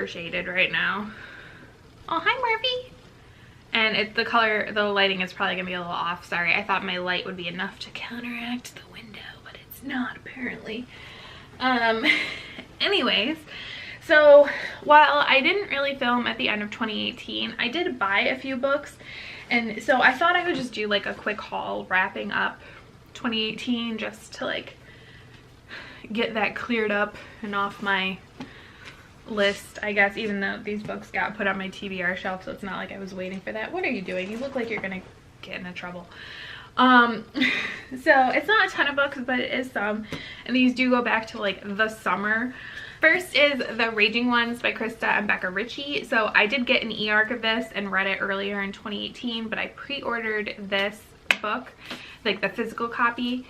super shaded right now. Oh, hi Murphy. And the color, the lighting is probably gonna be a little off. Sorry, I thought my light would be enough to counteract the window, but it's not apparently. Anyways, so while I didn't really film at the end of 2018, I did buy a few books. And so I thought I would just do like a quick haul wrapping up 2018 just to like get that cleared up and off my list, I guess, even though these books got put on my TBR shelf, so it's not like I was waiting for that. What are you doing? You look like you're gonna get into trouble. So it's not a ton of books, but it is some, and these do go back to like the summer. First is The Raging Ones by Krista and Becca Ritchie. So I did get an e-arc of this and read it earlier in 2018, but I pre-ordered this book, like the physical copy.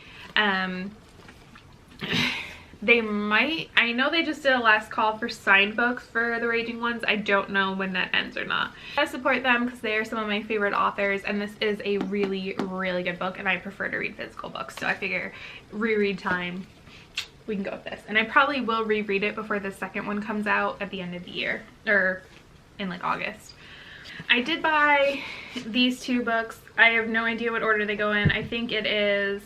They might, I know they just did a last call for signed books for The Raging Ones. I don't know when that ends or not. I support them because they are some of my favorite authors, and this is a really, really good book, and I prefer to read physical books. So I figure reread time, we can go with this. And I probably will reread it before the second one comes out at the end of the year, or in like August. I did buy these two books. I have no idea what order they go in. I think it is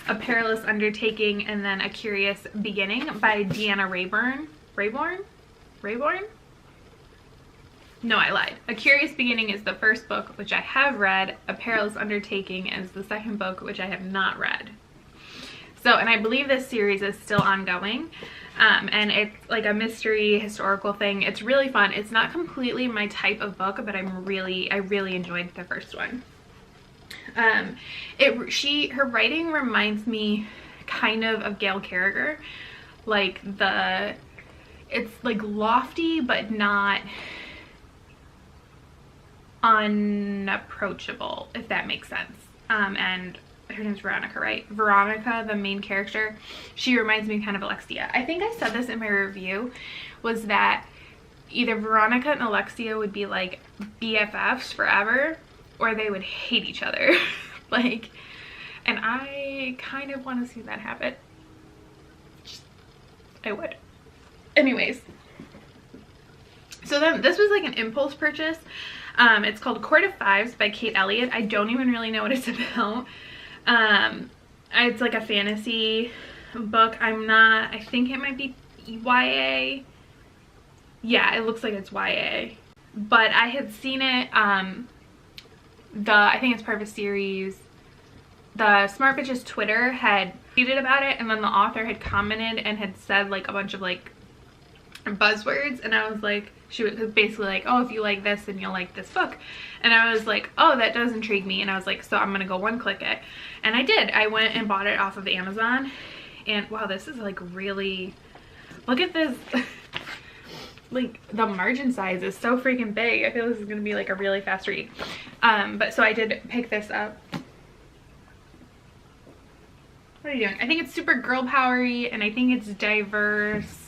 A Perilous Undertaking and then A Curious Beginning by Deanna Raybourn. Raybourn? No, I lied. A Curious Beginning is the first book, which I have read. A Perilous Undertaking is the second book, which I have not read. So, and I believe this series is still ongoing. And it's like a mystery historical thing. It's really fun. It's not completely my type of book, but I really enjoyed the first one. Her writing reminds me kind of Gail Carriger. Like it's like lofty but not unapproachable, if that makes sense. And her name's Veronica, right? Veronica, the main character, she reminds me kind of Alexia. I think I said this in my review, was that either Veronica and Alexia would be like BFFs forever, or they would hate each other. Like, and I kind of want to see that happen. I would. Anyways, so then this was like an impulse purchase. It's called Court of Fives by Kate Elliott. I don't even really know what it's about. It's like a fantasy book. I think it might be YA. Yeah, it looks like it's YA. But I had seen it, I think it's part of a series. The Smart Bitches Twitter had tweeted about it, and then the author had commented and had said like a bunch of like buzzwords, and I was like, she was basically like, oh, if you like this then you'll like this book. And I was like, oh, that does intrigue me. And I was like, so I'm gonna go one click it. And I did. I went and bought it off of Amazon, and wow, this is like really, look at this. Like the margin size is so freaking big. I feel this is gonna be like a really fast read. But so I did pick this up. What are you doing? I think it's super girl powery, and I think it's diverse.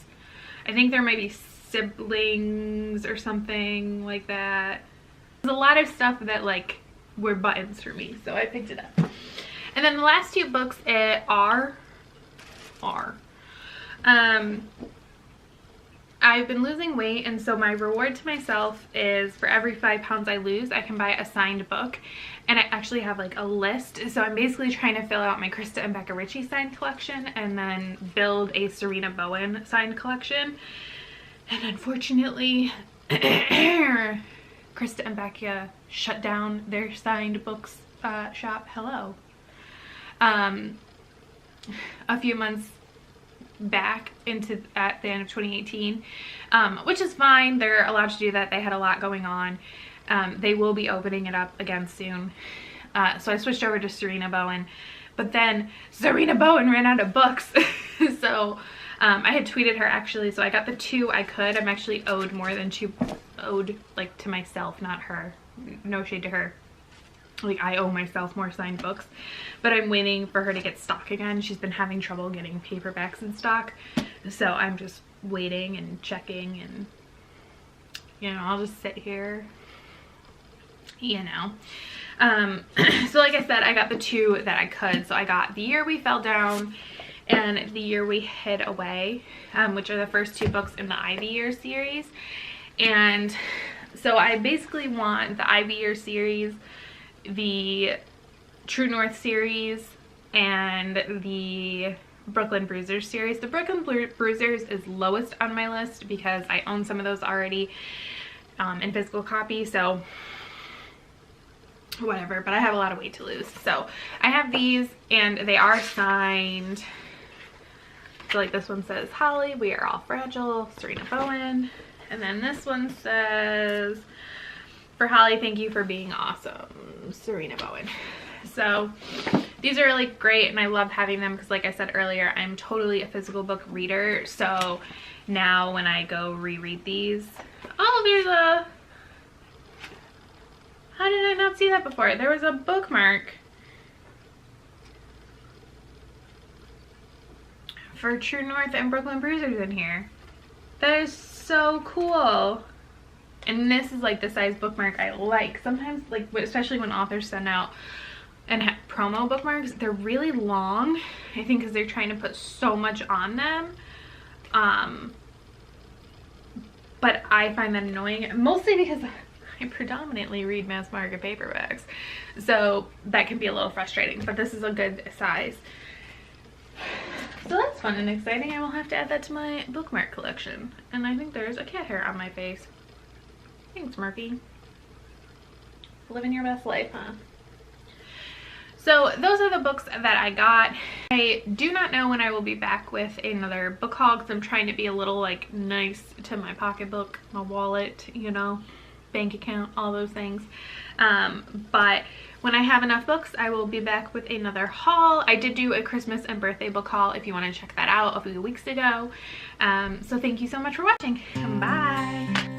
I think there might be siblings or something like that. There's a lot of stuff that like were buttons for me, so I picked it up. And then the last two books I've been losing weight, and so my reward to myself is for every 5 pounds I lose, I can buy a signed book. And I actually have like a list, so I'm basically trying to fill out my Krista and Becca Ritchie signed collection and then build a Serena Bowen signed collection. And unfortunately, Krista and Becca shut down their signed books shop. Hello. A few months back at the end of 2018, which is fine. They're allowed to do that. They had a lot going on. They will be opening it up again soon. So I switched over to Serena Bowen, but then Serena Bowen ran out of books. So I had tweeted her actually, so I got the 2 I could. I'm actually owed more than 2, owed like to myself, not her. No shade to her. Like I owe myself more signed books, but I'm waiting for her to get stock again. She's been having trouble getting paperbacks in stock, so I'm just waiting and checking, and you know, I'll just sit here, you know. So like I said, I got the 2 that I could. So I got The Year We Fell Down and The Year We Hid Away, which are the first 2 books in the Ivy Year series. And so I basically want the Ivy Year series, the True North series, and the Brooklyn Bruisers series. The Brooklyn Bruisers is lowest on my list because I own some of those already in physical copy, so whatever, but I have a lot of weight to lose. So I have these, and they are signed. So like this one says, Holly, we are all fragile, Serena Bowen. And then this one says, for Holly, thank you for being awesome, Serena Bowen. So these are really great, and I love having them because, like I said earlier, I'm totally a physical book reader. So now when I go reread these, oh, there's a, how did I not see that before? There was a bookmark for True North and Brooklyn Bruisers in here. That is so cool. And this is like the size bookmark I like. Sometimes, like, especially when authors send out and have promo bookmarks, they're really long, I think, because they're trying to put so much on them. But I find that annoying, mostly because I predominantly read mass market paperbacks, so that can be a little frustrating, but this is a good size. So that's fun and exciting. I will have to add that to my bookmark collection. And I think there's a cat hair on my face. Thanks, Murphy. Living your best life, huh? So those are the books that I got. I do not know when I will be back with another book haul because I'm trying to be a little like nice to my pocketbook, my wallet, you know, bank account, all those things. But when I have enough books, I will be back with another haul. I did do a Christmas and birthday book haul if you want to check that out a few weeks ago. So thank you so much for watching. Bye.